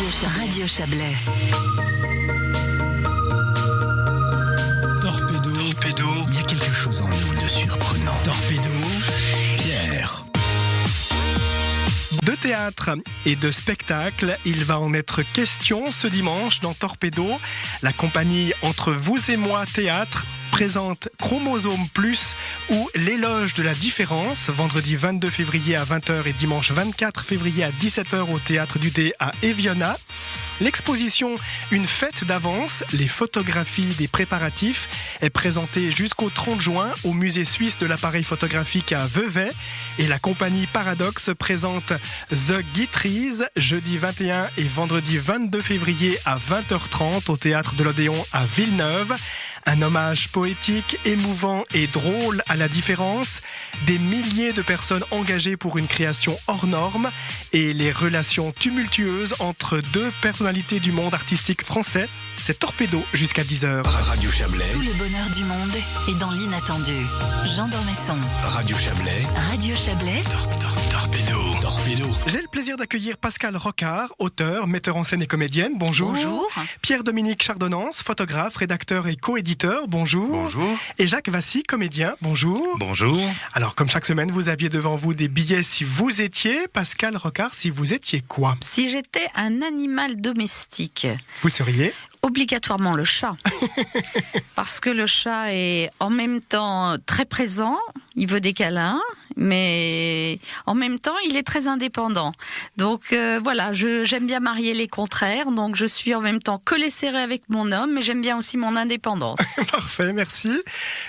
Radio Chablais. Torpedo. Il y a quelque chose en nous de surprenant. Torpedo. Pierre. De théâtre et de spectacle, il va en être question ce dimanche dans Torpedo. La compagnie Entre vous et moi Théâtre présente Chromosome Plus ou l'éloge de la différence, vendredi 22 février à 20h et dimanche 24 février à 17h au Théâtre du Dé à Eviona. L'exposition Une fête d'avance, les photographies des préparatifs est présentée jusqu'au 30 juin au musée suisse de l'appareil photographique à Vevey et la compagnie Paradox présente The Guitries jeudi 21 et vendredi 22 février à 20h30 au Théâtre de l'Odéon à Villeneuve. Un hommage poétique, émouvant et drôle à la différence, des milliers de personnes engagées pour une création hors norme et les relations tumultueuses entre deux personnalités du monde artistique français. C'est Torpedo jusqu'à 10h. Radio Chablais. Tout le bonheur du monde est dans l'inattendu. Jean Dormesson. Radio Chablais. Radio Chablais. Torpedo. J'ai le plaisir d'accueillir Pascale Rocard, auteure, metteur en scène et comédienne. Bonjour. Bonjour. Pierre-Dominique Chardonnance, photographe, rédacteur et coéditeur. Bonjour. Bonjour. Et Jacques Vassy, comédien. Bonjour. Bonjour. Alors, comme chaque semaine, vous aviez devant vous des billets si vous étiez. Pascale Rocard, si vous étiez quoi? Si j'étais un animal domestique, Vous seriez obligatoirement le chat. Parce que le chat est en même temps très présent, il veut des câlins, mais en même temps, il est très indépendant. Donc voilà, j'aime bien marier les contraires, donc je suis en même temps collée serrée avec mon homme, mais j'aime bien aussi mon indépendance. Parfait, merci.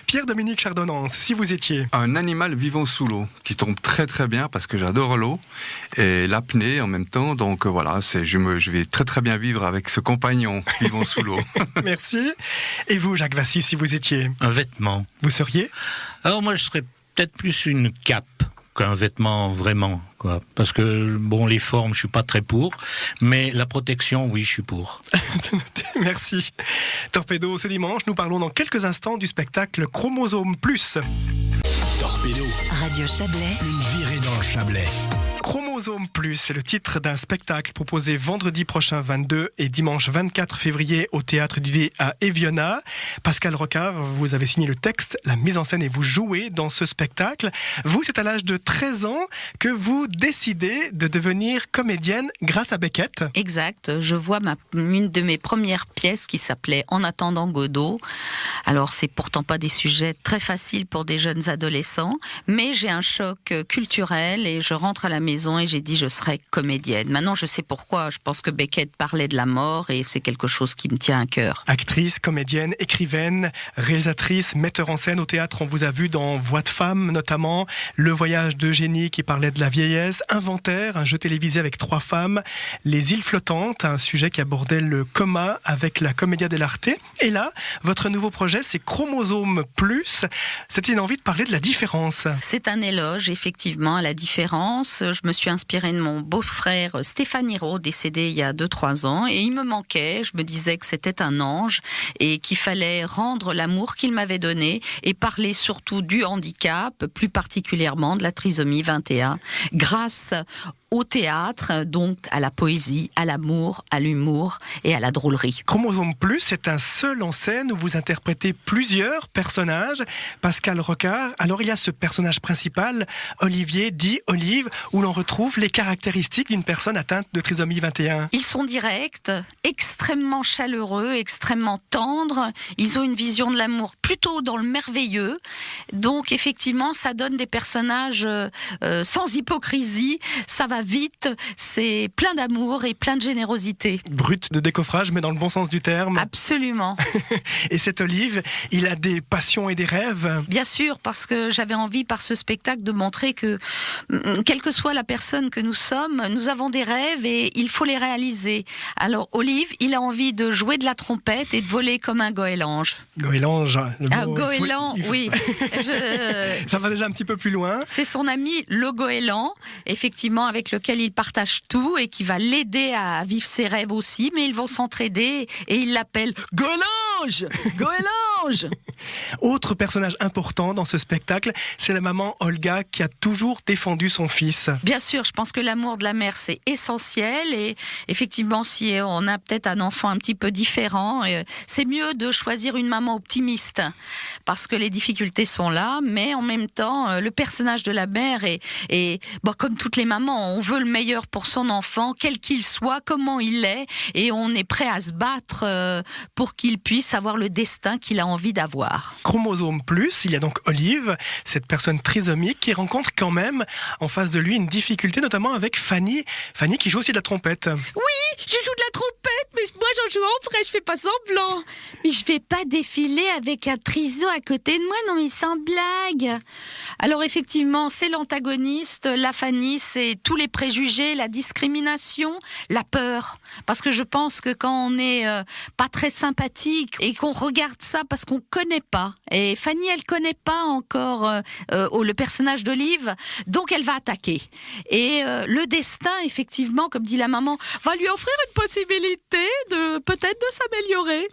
Pierre-Dominique Chardonnance, si vous étiez Un animal vivant sous l'eau, qui tombe très très bien parce que j'adore l'eau et l'apnée en même temps. Donc voilà, je vais très très bien vivre avec ce compagnon vivant sous l'eau. Merci. Et vous, Jacques Vassy, si vous étiez Un vêtement. Vous seriez Alors moi, je serais peut-être plus une cape qu'un vêtement vraiment, quoi. Parce que, bon, les formes, je suis pas très pour, mais la protection, oui, je suis pour. C'est noté, merci. Torpedo, ce dimanche, nous parlons dans quelques instants du spectacle Chromosome Plus. Torpedo. Radio Chablais. Une virée dans le Chablais. Chromosome Plus, c'est le titre d'un spectacle proposé vendredi prochain 22 et dimanche 24 février au Théâtre du Dé à Eviona. Pascale Rocard, vous avez signé le texte, la mise en scène et vous jouez dans ce spectacle. Vous, c'est à l'âge de 13 ans que vous décidez de devenir comédienne grâce à Beckett. Exact, je vois une de mes premières pièces qui s'appelait En attendant Godot. Alors c'est pourtant pas des sujets très faciles pour des jeunes adolescents, mais j'ai un choc culturel et je rentre à la maison et j'ai dit je serai comédienne. Maintenant je sais pourquoi, je pense que Beckett parlait de la mort et c'est quelque chose qui me tient à cœur. Actrice, comédienne, écrivaine, réalisatrice, metteur en scène au théâtre, on vous a vu dans Voix de femme notamment, Le voyage d'Eugénie qui parlait de la vieillesse, Inventaire, un jeu télévisé avec 3 femmes, Les îles flottantes, un sujet qui abordait le coma avec la Commedia dell'arte. Et là, votre nouveau projet c'est Chromosome Plus, c'était une envie de parler de la différence. C'est un éloge effectivement à la différence. Je me suis inspirée de mon beau-frère Stéphane Hiro, décédé il y a 2-3 ans, et il me manquait. Je me disais que c'était un ange et qu'il fallait rendre l'amour qu'il m'avait donné et parler surtout du handicap, plus particulièrement de la trisomie 21, grâce au théâtre, donc à la poésie, à l'amour, à l'humour et à la drôlerie. Chromosome Plus, c'est un seul en scène où vous interprétez plusieurs personnages. Pascale Rocard, alors il y a ce personnage principal, Olivier, dit Olive, où l'on retrouve les caractéristiques d'une personne atteinte de trisomie 21. Ils sont directs, extrêmement chaleureux, extrêmement tendres. Ils ont une vision de l'amour plutôt dans le merveilleux. Donc effectivement, ça donne des personnages sans hypocrisie. Ça va vite, c'est plein d'amour et plein de générosité. Brut de décoffrage, mais dans le bon sens du terme. Absolument. Et cet Olive, il a des passions et des rêves. Bien sûr, parce que j'avais envie par ce spectacle de montrer que, quelle que soit la personne que nous sommes, nous avons des rêves et il faut les réaliser. Alors Olive, il a envie de jouer de la trompette et de voler comme un goélange. Goélange. Goéland, oui. Ça va déjà un petit peu plus loin. C'est son ami le goéland, effectivement, avec lequel il partage tout et qui va l'aider à vivre ses rêves aussi, mais ils vont s'entraider et il l'appelle Goélange. ange. Autre personnage important dans ce spectacle, c'est la maman Olga qui a toujours défendu son fils. Bien sûr, je pense que l'amour de la mère, c'est essentiel. Et effectivement, si on a peut-être un enfant un petit peu différent, c'est mieux de choisir une maman optimiste. Parce que les difficultés sont là, mais en même temps, le personnage de la mère est bon, comme toutes les mamans, on veut le meilleur pour son enfant, quel qu'il soit, comment il est, et on est prêt à se battre pour qu'il puisse avoir le destin qu'il a envie d'avoir. Chromosome plus, il y a donc Olive, cette personne trisomique qui rencontre quand même en face de lui une difficulté, notamment avec Fanny. Fanny qui joue aussi de la trompette. Oui, je joue de la trompette, mais moi j'en joue en vrai, je fais pas semblant. Mais je vais pas défiler avec un triso à côté de moi, non mais sans blague. Alors effectivement, c'est l'antagoniste, la Fanny, c'est tous les préjugés, la discrimination, la peur. Parce que je pense que quand on n'est pas très sympathique et qu'on regarde ça parce qu'on connaît pas, et Fanny elle connaît pas encore le personnage d'Olive, donc elle va attaquer. Et le destin, effectivement, comme dit la maman, va lui offrir une possibilité de peut-être de s'améliorer.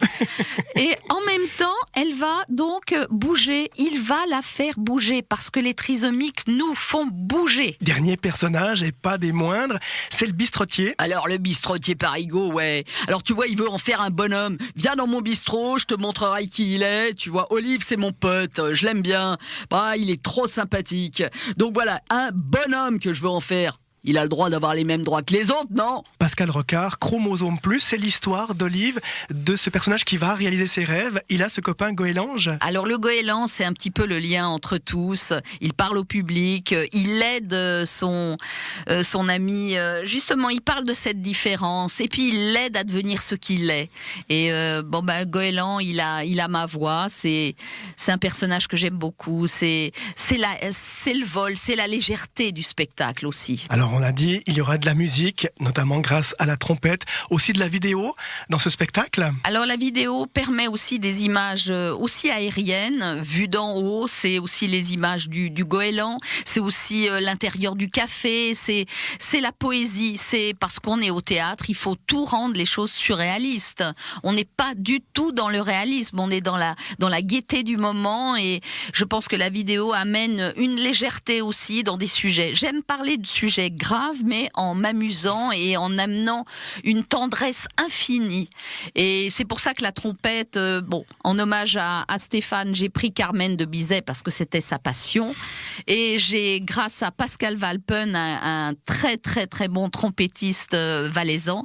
Et en même temps, elle va donc bouger, il va la faire bouger parce que les trisomiques nous font bouger. Dernier personnage, et pas des moindres, c'est le bistrotier. Alors le bistrotier Parigot, ouais. Alors tu vois, il veut en faire un bonhomme. Viens dans mon bistrot, je te montrerai qui il est. Tu vois, Olive, c'est mon pote, je l'aime bien. Bah, il est trop sympathique. Donc voilà, un bonhomme que je veux en faire. Il a le droit d'avoir les mêmes droits que les autres, non ? Pascal Rocard, Chromosome plus, c'est l'histoire d'Olive, de ce personnage qui va réaliser ses rêves. Il a ce copain goélange. Alors le goéland, c'est un petit peu le lien entre tous. Il parle au public, il aide son ami. Justement, il parle de cette différence et puis il l'aide à devenir ce qu'il est. Et Goéland, il a ma voix. C'est un personnage que j'aime beaucoup. C'est le vol, c'est la légèreté du spectacle aussi. Alors on a dit, il y aura de la musique, notamment grâce à la trompette, aussi de la vidéo dans ce spectacle. Alors la vidéo permet aussi des images aussi aériennes, vues d'en haut, c'est aussi les images du goéland, c'est aussi l'intérieur du café, c'est la poésie, c'est parce qu'on est au théâtre, il faut tout rendre les choses surréalistes. On n'est pas du tout dans le réalisme, on est dans la gaieté du moment et je pense que la vidéo amène une légèreté aussi dans des sujets. J'aime parler de sujets grave, mais en m'amusant et en amenant une tendresse infinie. Et c'est pour ça que la trompette, en hommage à Stéphane, j'ai pris Carmen de Bizet parce que c'était sa passion. Et j'ai, grâce à Pascal Valpen, un très très très bon trompettiste valaisan,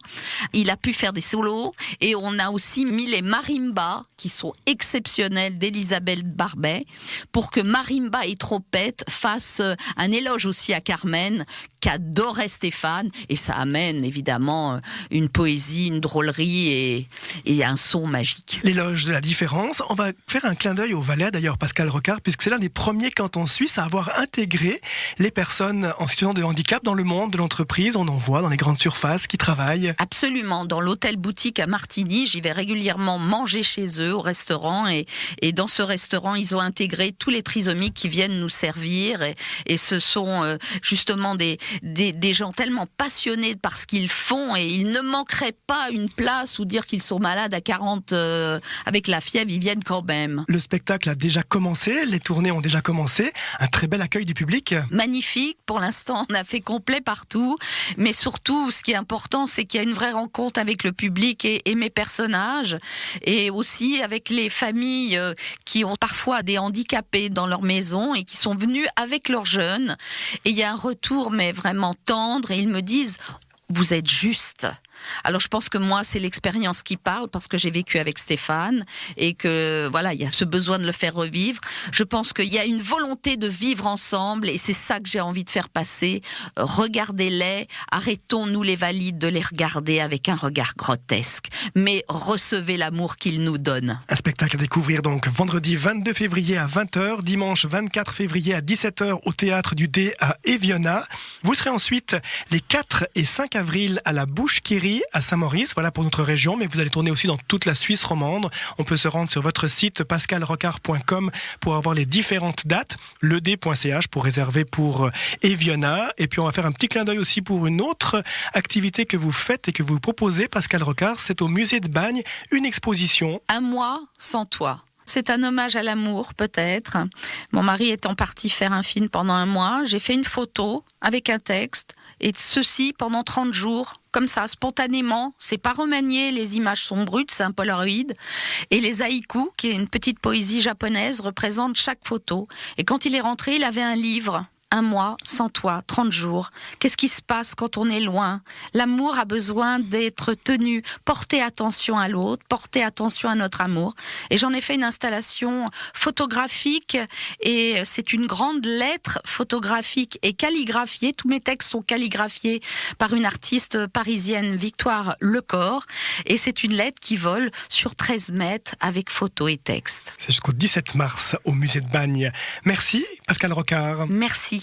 il a pu faire des solos. Et on a aussi mis les marimbas, qui sont exceptionnels, d'Elisabeth Barbet, pour que marimba et trompette fassent un éloge aussi à Carmen, qu'adorait Stéphane, et ça amène évidemment une poésie, une drôlerie et un son magique. L'éloge de la différence, on va faire un clin d'œil au Valais d'ailleurs, Pascal Rocard, puisque c'est l'un des premiers cantons suisses à avoir intégré les personnes en situation de handicap dans le monde de l'entreprise. On en voit dans les grandes surfaces qui travaillent. Absolument, dans l'hôtel boutique à Martigny, j'y vais régulièrement manger chez eux au restaurant et dans ce restaurant, ils ont intégré tous les trisomiques qui viennent nous servir et ce sont justement des gens tellement passionnés par ce qu'ils font et ils ne manqueraient pas une place ou dire qu'ils sont malades à 40 avec la fièvre, ils viennent quand même. Le spectacle a déjà commencé, les tournées ont déjà commencé, un très bel accueil du public. Magnifique, pour l'instant on a fait complet partout, mais surtout ce qui est important c'est qu'il y a une vraie rencontre avec le public et mes personnages et aussi avec les familles qui ont parfois des handicapés dans leur maison et qui sont venus avec leurs jeunes et il y a un retour mais vraiment tendre et ils me disent vous êtes juste. Alors je pense que moi c'est l'expérience qui parle parce que j'ai vécu avec Stéphane et que voilà il y a ce besoin de le faire revivre. Je pense qu'il y a une volonté de vivre ensemble et c'est ça que j'ai envie de faire passer. Regardez-les, arrêtons-nous les valides de les regarder avec un regard grotesque, mais recevez l'amour qu'ils nous donnent. Un spectacle à découvrir donc vendredi 22 février à 20h, dimanche 24 février à 17h au Théâtre du Dé à Eviona. Vous serez ensuite les 4 et 5 avril à la Bouche-Quéry à Saint-Maurice, voilà pour notre région, mais vous allez tourner aussi dans toute la Suisse romande. On peut se rendre sur votre site pascalrocard.com pour avoir les différentes dates, led.ch pour réserver pour Eviona. Et puis on va faire un petit clin d'œil aussi pour une autre activité que vous faites et que vous proposez, Pascal Rocard, c'est au musée de Bagne, une exposition. Un mois sans toi. C'est un hommage à l'amour, peut-être. Mon mari étant parti faire un film pendant un mois, j'ai fait une photo avec un texte, et ceci pendant 30 jours, comme ça, spontanément. C'est pas remanié, les images sont brutes, c'est un polaroid. Et les haïkus, qui est une petite poésie japonaise, représentent chaque photo. Et quand il est rentré, il avait un livre. Un mois sans toi, 30 jours. Qu'est-ce qui se passe quand on est loin? L'amour a besoin d'être tenu. Porter attention à l'autre, porter attention à notre amour. Et j'en ai fait une installation photographique et c'est une grande lettre photographique et calligraphiée. Tous mes textes sont calligraphiés par une artiste parisienne, Victoire Lecor. Et c'est une lettre qui vole sur 13 mètres avec photo et texte. C'est jusqu'au 17 mars au musée de Bagne. Merci Pascal Rocard. Merci.